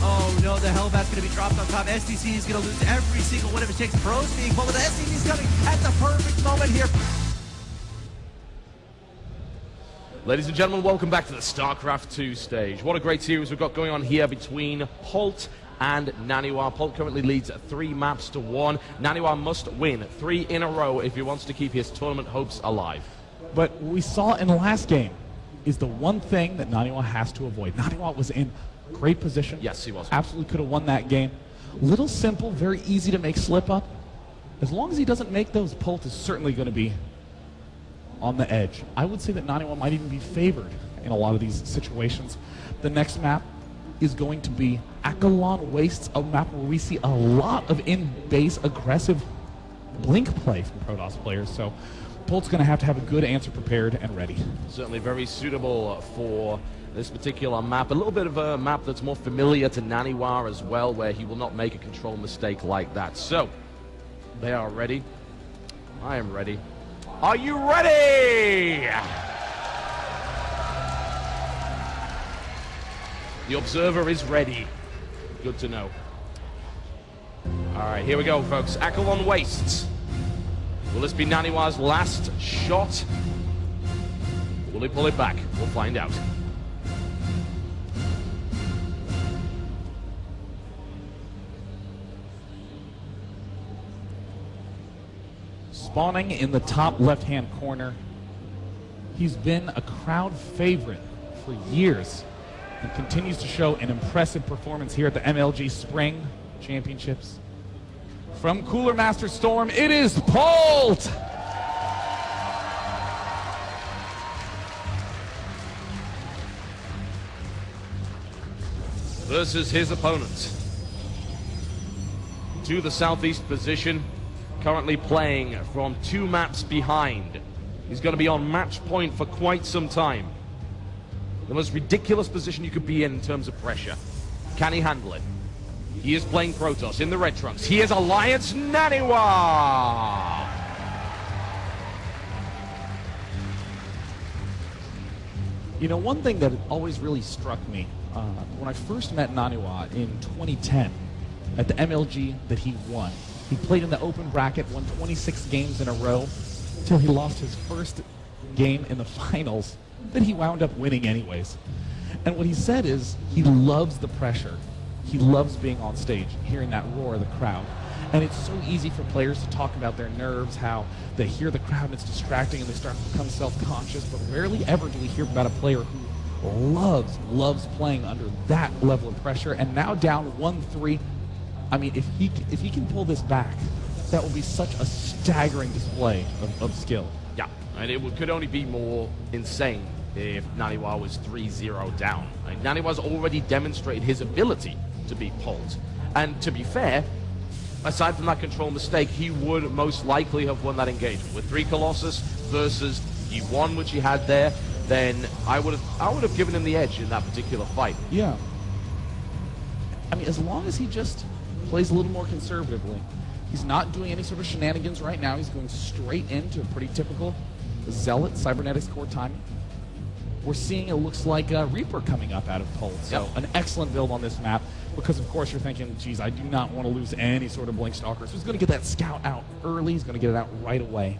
Oh no, the Hellbat's going to be dropped on top. SDC is going to lose every single one of his takes. Pros being pulled, but the SDC is coming at the perfect moment here. Ladies and gentlemen, welcome back to the Starcraft 2 stage. What a great series we've got going on here between Polt and Naniwa. Polt currently leads 3 maps to 1. Naniwa must win 3 in a row if he wants to keep his tournament hopes alive. But what we saw in the last game is the one thing that Naniwa has to avoid. Naniwa was in great position. Yes, he was. Absolutely could have won that game. Little simple, very easy to make slip up. As long as he doesn't make those, Polt is certainly going to be on the edge. I would say that Naniwa might even be favored in a lot of these situations. The next map is going to be Akalon Wastes, a map where we see a lot of in-base aggressive blink play from Protoss players. So Polt's going to have a good answer prepared and ready. Certainly very suitable for this particular map. A little bit of a map that's more familiar to Naniwa as well, where he will not make a control mistake like that. So, they are ready. I am ready. Are you ready? The observer is ready. Good to know. All right, here we go, folks. Akalon Wastes. Will this be Naniwa's last shot? Will he pull it back? We'll find out. Spawning in the top left-hand corner. He's been a crowd favorite for years and continues to show an impressive performance here at the MLG Spring Championships. From Cooler Master Storm, it is Polt! Versus his opponent. To the southeast position, currently playing from 2 maps behind. He's going to be on match point for quite some time. The most ridiculous position you could be in terms of pressure. Can he handle it? He is playing Protoss in the red trunks. He is Alliance Naniwa! You know, one thing that always really struck me when I first met Naniwa in 2010 at the MLG that he won. He played in the open bracket, won 26 games in a row, until he lost his first game in the finals that he wound up winning anyways. And what he said is he loves the pressure. He loves being on stage, hearing that roar of the crowd. And it's so easy for players to talk about their nerves, how they hear the crowd and it's distracting and they start to become self-conscious, but rarely ever do we hear about a player who loves playing under that level of pressure. And now down 1-3, I mean, if he can pull this back, that will be such a staggering display of skill. Yeah, and it could only be more insane if Naniwa was 3-0 down. Like, Naniwa's already demonstrated his ability to beat Polt. And to be fair, aside from that control mistake, he would most likely have won that engagement. With 3 Colossus versus he won, which he had there, then I would have given him the edge in that particular fight. Yeah. I mean, as long as he just plays a little more conservatively. He's not doing any sort of shenanigans right now. He's going straight into a pretty typical Zealot cybernetics core timing. We're seeing, it looks like Reaper coming up out of Polt. So yep. An excellent build on this map because, of course, you're thinking, geez, I do not want to lose any sort of Blink Stalker. So he's going to get that scout out early. He's going to get it out right away.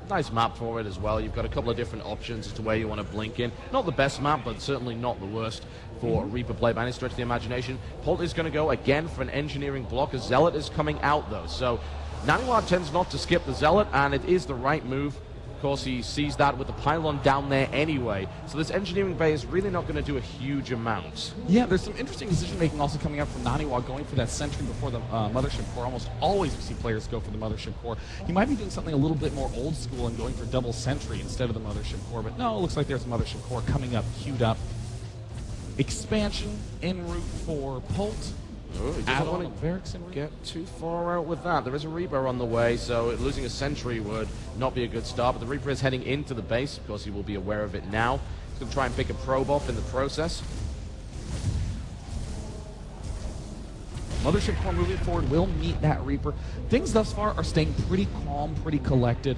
Nice map for it as well. You've got a couple of different options as to where you want to blink in. Not the best map, but certainly not the worst for Reaper play by any stretch of the imagination. Polt is going to go again for an engineering block. A Zealot is coming out, though. So Naniwa tends not to skip the Zealot, and it is the right move. Of course, he sees that with the pylon down there anyway. So this engineering bay is really not going to do a huge amount. Yeah, there's some interesting decision-making also coming up from Naniwa, going for that sentry before the Mothership Core. Almost always we see players go for the Mothership Core. He might be doing something a little bit more old school and going for double sentry instead of the Mothership Core, but no, it looks like there's a Mothership Core coming up, queued up. Expansion en route for Polt. Oh, he doesn't want to get too far out with that. There is a Reaper on the way, so losing a sentry would not be a good start. But the Reaper is heading into the base. Of course, he will be aware of it now. He's going to try and pick a probe off in the process. Mothership Core moving forward will meet that Reaper. Things thus far are staying pretty calm, pretty collected.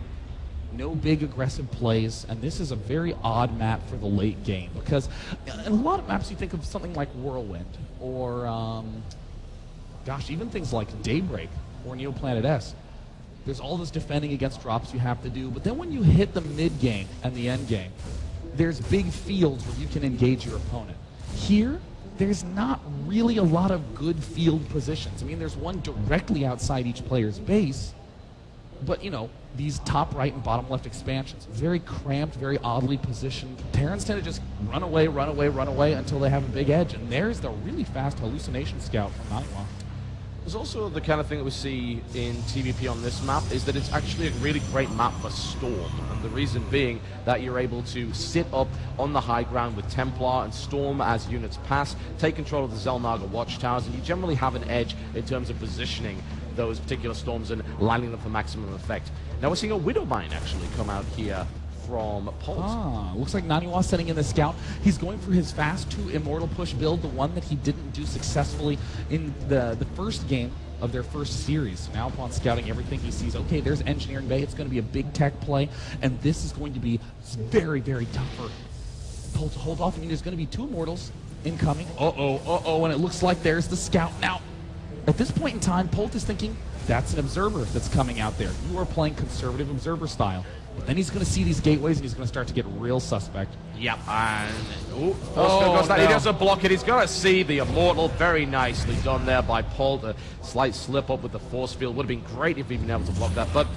no big aggressive plays, and this is a very odd map for the late game because in a lot of maps you think of something like Whirlwind or, gosh, even things like Daybreak or Neoplanet S. There's all this defending against drops you have to do, but then when you hit the mid game and the end game, there's big fields where you can engage your opponent. Here, there's not really a lot of good field positions. I mean, there's one directly outside each player's base, but, you know, these top right and bottom left expansions, very cramped, very oddly positioned. Terrans tend to just run away until they have a big edge, and there's the really fast hallucination scout from Naniwa. There's also the kind of thing that we see in TVP on this map is that it's actually a really great map for Storm, and the reason being that you're able to sit up on the high ground with Templar and Storm as units pass, take control of the Zelnaga watchtowers, and you generally have an edge in terms of positioning those particular storms and landing them for maximum effect. Now we're seeing a Widowmine actually come out here from Polt. Ah, looks like Naniwa setting in the scout. He's going for his fast 2 Immortal push build, the one that he didn't do successfully in the first game of their first series. Now upon scouting everything, he sees, okay, there's Engineering Bay. It's going to be a big tech play, and this is going to be very, very tough for Polt to hold off. I mean, there's going to be 2 Immortals incoming. And it looks like there's the scout. Now, at this point in time, Polt is thinking, that's an observer that's coming out there. You are playing conservative observer style. But then he's going to see these gateways, and he's going to start to get real suspect. Yep, and still goes that. He doesn't block it. He's got to see the Immortal. Very nicely done there by Polt. A slight slip up with the force field. Would have been great if he'd been able to block that, but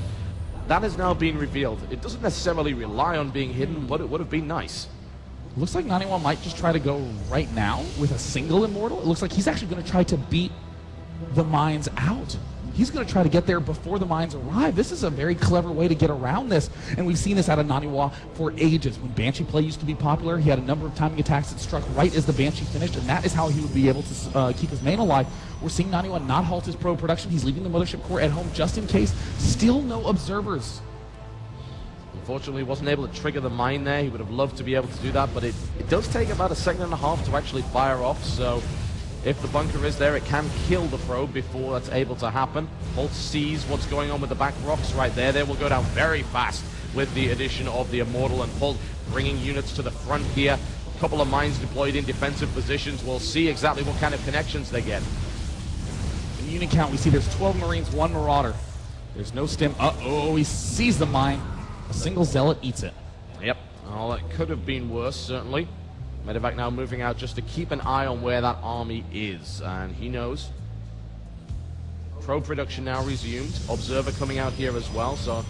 that has now been revealed. It doesn't necessarily rely on being hidden, but it would have been nice. Looks like Naniwa might just try to go right now with a single Immortal. It looks like he's actually going to try to beat the mines out. He's going to try to get there before the mines arrive. This is a very clever way to get around this, and we've seen this out of Naniwa for ages. When Banshee play used to be popular, he had a number of timing attacks that struck right as the Banshee finished, and that is how he would be able to keep his main alive. We're seeing Naniwa not halt his pro production. He's leaving the Mothership Core at home just in case. Still no observers. Unfortunately, he wasn't able to trigger the mine there. He would have loved to be able to do that, but it does take about 1.5 seconds to actually fire off, so if the bunker is there, it can kill the probe before that's able to happen. Polt sees what's going on with the back rocks right there. They will go down very fast with the addition of the Immortal, and Polt bringing units to the front here. A couple of mines deployed in defensive positions. We'll see exactly what kind of connections they get. In the unit count, we see there's 12 Marines, 1 Marauder. There's no stim. He sees the mine. A single Zealot eats it. Yep. Well, it could have been worse, certainly. Medevac now moving out just to keep an eye on where that army is, and he knows. Probe production now resumed. Observer coming out here as well, so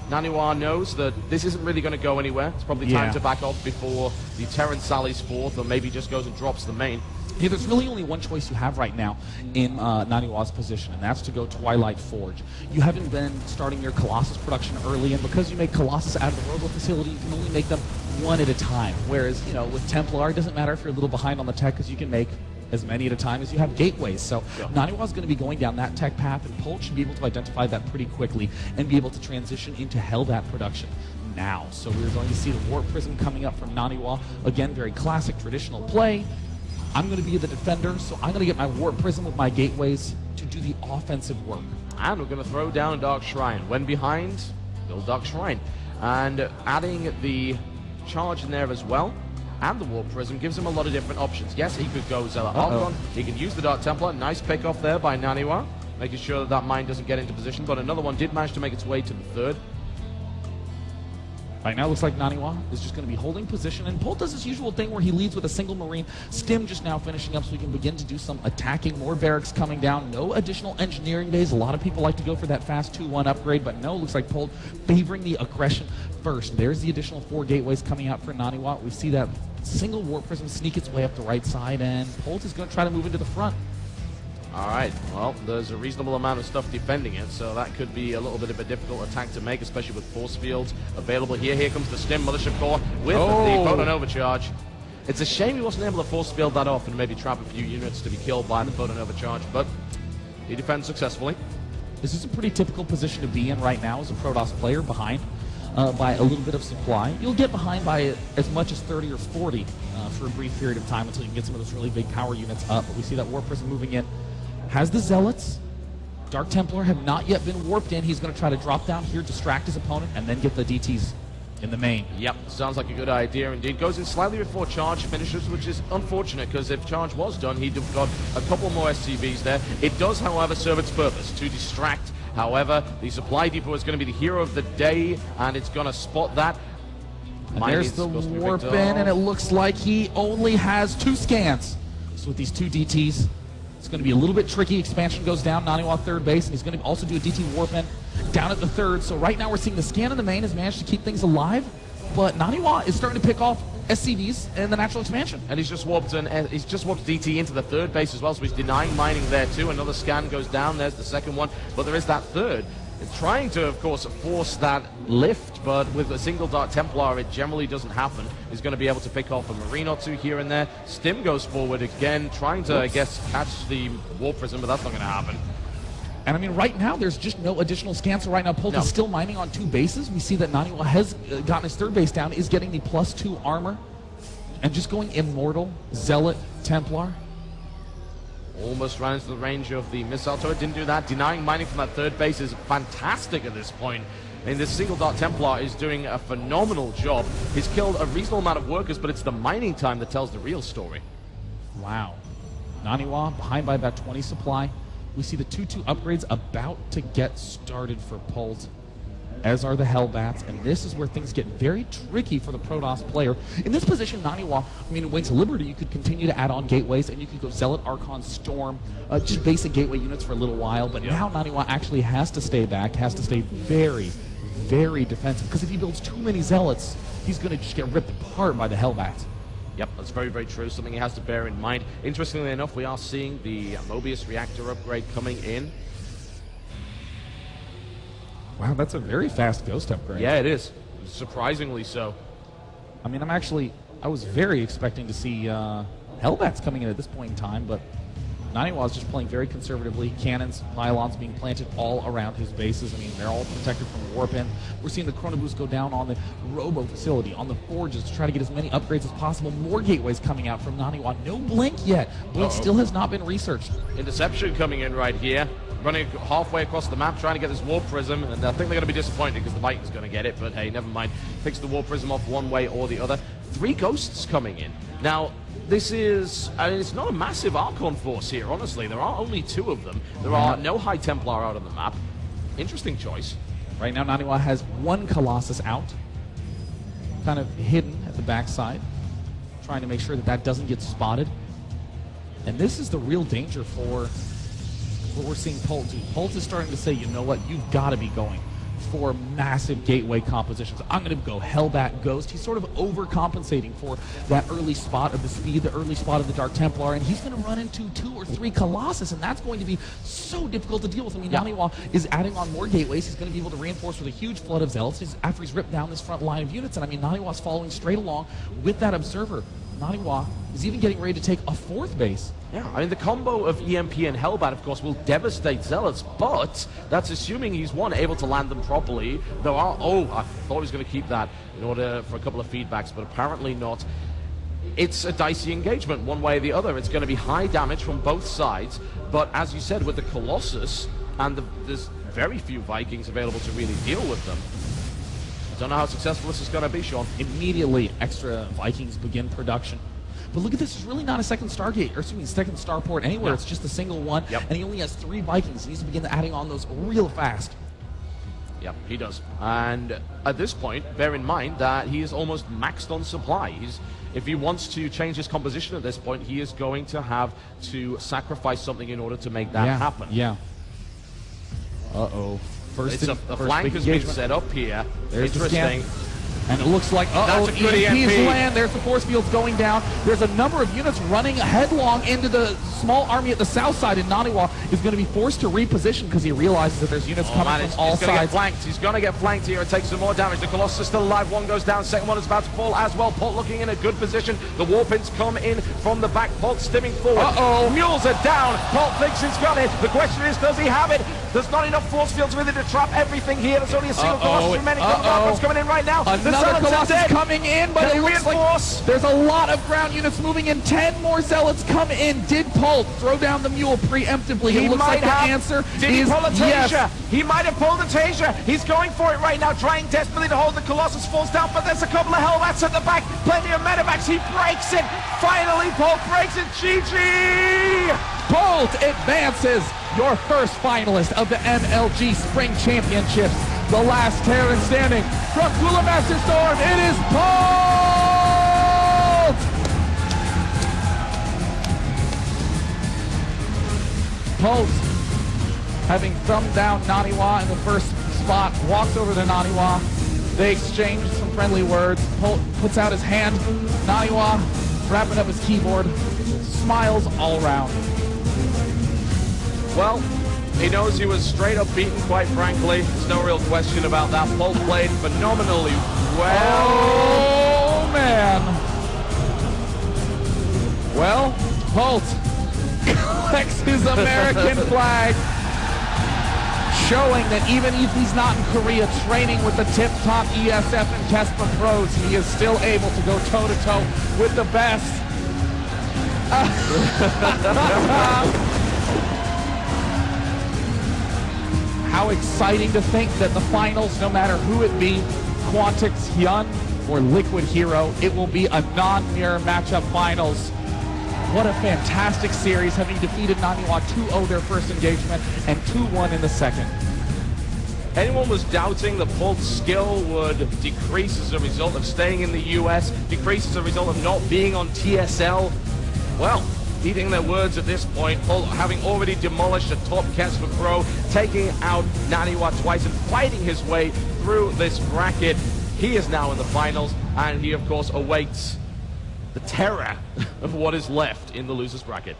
Naniwa knows that this isn't really going to go anywhere. It's probably time to back off before the Terran sallies forth, or maybe just goes and drops the main. Yeah, there's really only one choice you have right now in Naniwa's position, and that's to go Twilight Forge. You haven't been starting your Colossus production early, and because you make Colossus out of the Robo facility, you can only make them 1 at a time. Whereas, you know, with Templar, it doesn't matter if you're a little behind on the tech, because you can make as many at a time as you have gateways. So Naniwa's going to be going down that tech path, and Polt should be able to identify that pretty quickly and be able to transition into Hellbat production now. So we're going to see the Warp Prism coming up from Naniwa. Again, very classic traditional play. I'm going to be the defender, so I'm going to get my Warp Prism with my gateways to do the offensive work. And we're going to throw down Dark Shrine. When behind, build Dark Shrine. And adding the charge in there as well, and the Warp Prism gives him a lot of different options. Yes, he could go Zealot Archon, he can use the Dark Templar. Nice pick off there by Naniwa, making sure that that mine doesn't get into position, but another one did manage to make its way to the third. Right now, it looks like Naniwa is just going to be holding position, and Polt does his usual thing where he leads with a single Marine. Stim just now finishing up so we can begin to do some attacking. More barracks coming down. No additional engineering bays. A lot of people like to go for that fast 2-1 upgrade, but no, looks like Polt favoring the aggression first. There's the additional 4 gateways coming out for Naniwa. We see that single Warp Prism sneak its way up the right side, and Polt is going to try to move into the front. All right, well, there's a reasonable amount of stuff defending it, so that could be a little bit of a difficult attack to make, especially with force fields available here. Here comes the Stim Mothership Core with the Photon Overcharge. It's a shame he wasn't able to force field that off and maybe trap a few units to be killed by the Photon Overcharge, but he defends successfully. This is a pretty typical position to be in right now as a Protoss player, behind by a little bit of supply. You'll get behind by as much as 30 or 40 for a brief period of time until you can get some of those really big power units up, but we see that Warp Prism moving in. Has the Zealots, Dark Templar have not yet been warped in. He's going to try to drop down here, distract his opponent, and then get the DTs in the main. Yep, sounds like a good idea indeed. Goes in slightly before charge finishes, which is unfortunate because if charge was done, he'd have got a couple more SCVs there. It does, however, serve its purpose to distract. However, the supply depot is going to be the hero of the day, and it's going to spot that. And there's the warp in, and it looks like he only has 2 scans. So with these 2 DTs, it's going to be a little bit tricky. Expansion goes down, Naniwa third base, and he's going to also do a DT warp in down at the third. So right now we're seeing the scan in the main has managed to keep things alive, but Naniwa is starting to pick off SCVs in the natural expansion. And he's just warped DT into the third base as well, so he's denying mining there too. Another scan goes down, there's the second one, but there is that third. It's trying to, of course, force that lift, but with a single Dark Templar, it generally doesn't happen. He's going to be able to pick off a Marine or 2 here and there. Stim goes forward again, trying to, I guess, catch the Warp Prism, but that's not going to happen. And I mean, right now, there's just no additional scans. So right now, Polt is still mining on 2 bases. We see that Naniwa has gotten his third base down, is getting the +2 armor, and just going Immortal, Zealot, Templar. Almost ran into the range of the missile turret, didn't do that. Denying mining from that third base is fantastic at this point. I mean, this single Dark Templar is doing a phenomenal job. He's killed a reasonable amount of workers, but it's the mining time that tells the real story. Wow. Naniwa behind by about 20 supply. We see the 2-2 upgrades about to get started for Polt, as are the Hellbats, and this is where things get very tricky for the Protoss player. In this position, Naniwa, I mean, Wings of Liberty, you could continue to add on gateways, and you could go Zealot, Archon, Storm, just basic gateway units for a little while, but now Naniwa actually has to stay back, has to stay very, very defensive, because if he builds too many Zealots, he's going to just get ripped apart by the Hellbats. Yep, that's very, very true. Something he has to bear in mind. Interestingly enough, we are seeing the Mobius reactor upgrade coming in. Wow, that's a very fast Ghost upgrade. Yeah, it is. Surprisingly so. I mean, I was very expecting to see Hellbats coming in at this point in time, but Naniwa is just playing very conservatively. Cannons, pylons being planted all around his bases. I mean, they're all protected from warp in. We're seeing the Chrono Boost go down on the Robo facility, on the forges, to try to get as many upgrades as possible. More gateways coming out from Naniwa. No Blink yet. Blink still has not been researched. Interception coming in right here. Running halfway across the map, trying to get this Warp Prism, and I think they're going to be disappointed because the Viking's going to get it, but hey, never mind. Picks the Warp Prism off one way or the other. 3 Ghosts coming in. Now, this is, I mean, it's not a massive Archon force here, honestly. There are only 2 of them. There are no High Templar out on the map. Interesting choice. Right now, Naniwa has 1 Colossus out, kind of hidden at the backside, trying to make sure that that doesn't get spotted. And this is the real danger for what we're seeing Polt do. Polt is starting to say, you know what, you've got to be going for massive gateway compositions. I'm going to go Hellbat Ghost. He's sort of overcompensating for that early spot of the speed, the early spot of the Dark Templar, and he's going to run into 2 or 3 Colossus, and that's going to be so difficult to deal with. I mean, Naniwa is adding on more gateways. He's going to be able to reinforce with a huge flood of Zealots after he's ripped down this front line of units, and I mean, Naniwa's following straight along with that Observer. Naniwa is even getting ready to take a 4th base. Yeah, I mean, the combo of EMP and Hellbat, of course, will devastate Zealots, but that's assuming he's, one, able to land them properly. There are, I thought he was going to keep that in order for a couple of feedbacks, but apparently not. It's a dicey engagement, one way or the other. It's going to be high damage from both sides, but as you said, with the Colossus, and there's very few Vikings available to really deal with them. I don't know how successful this is going to be, Sean. Immediately, extra Vikings begin production. But look at this, it's really not a second Stargate, or excuse me, second starport anywhere. It's just a single one, and he only has 3 Vikings. He needs to begin adding on those real fast. Yep, he does. And at this point, bear in mind that he is almost maxed on supply. If he wants to change his composition at this point, he is going to have to sacrifice something in order to make that happen. Yeah. Uh-oh. First flank has been set up here. There's interesting. And it looks like, EMPs land. There's the force fields going down. There's a number of units running headlong into the small army at the south side, and Naniwa is going to be forced to reposition because he realizes that there's units coming from all sides. He's going to get flanked here and take some more damage. The Colossus is still alive. 1 goes down. Second one is about to fall as well. Polt looking in a good position. The Warpins come in from the back. Polt stimming forward. Mules are down. Polt thinks he's got it. The question is, does he have it? There's not enough force fields with it to trap everything here. There's only a single Colossus remaining. Coming in right now. Another Zealots are Colossus dead. coming in, but Can it they looks like reinforce? there's a lot of ground units moving in. 10 more Zealots come in. Did Polt throw down the mule preemptively? He It looks like might the have. answer Did he is pull a taser? yes. He might have pulled a taser. He's going for it right now, trying desperately to hold the Colossus. Falls down, but there's a couple of Hellbats at the back. Plenty of medevacs. He breaks it. Finally, Polt breaks it. GG! Polt advances, your first finalist of the MLG Spring Championships. The last Terran standing from SEMIFINAL. It is Polt! Polt, having thumbed down Naniwa in the first spot, walks over to Naniwa. They exchange some friendly words. Polt puts out his hand. Naniwa, wrapping up his keyboard, smiles all around. Well, he knows he was straight up beaten, quite frankly. There's no real question about that. Polt played phenomenally well. Oh, man. Well, Polt collects his American flag, showing that even if he's not in Korea training with the tip-top ESF and TESPA pros, he is still able to go toe-to-toe with the best. How exciting to think that the finals, no matter who it be, Quantix Hyun or Liquid Hero, it will be a non-mirror matchup finals. What a fantastic series, having defeated Naniwa 2-0 their first engagement and 2-1 in the second. Anyone was doubting that Polt's skill would decrease as a result of staying in the US, decrease as a result of not being on TSL? Well, eating their words at this point, Polt having already demolished a top TESPA pro, taking out Naniwa twice and fighting his way through this bracket. He is now in the finals, and he, of course, awaits the terror of what is left in the losers bracket.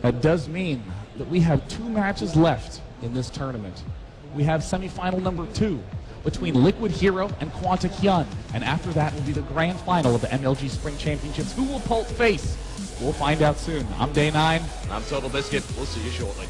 That does mean that we have 2 matches left in this tournament. We have semifinal number 2 between Liquid Hero and Quantix Hyun, and after that will be the grand final of the MLG Spring Championships. Who will Polt face? We'll find out soon. I'm Day 9. I'm Total Biscuit. We'll see you shortly.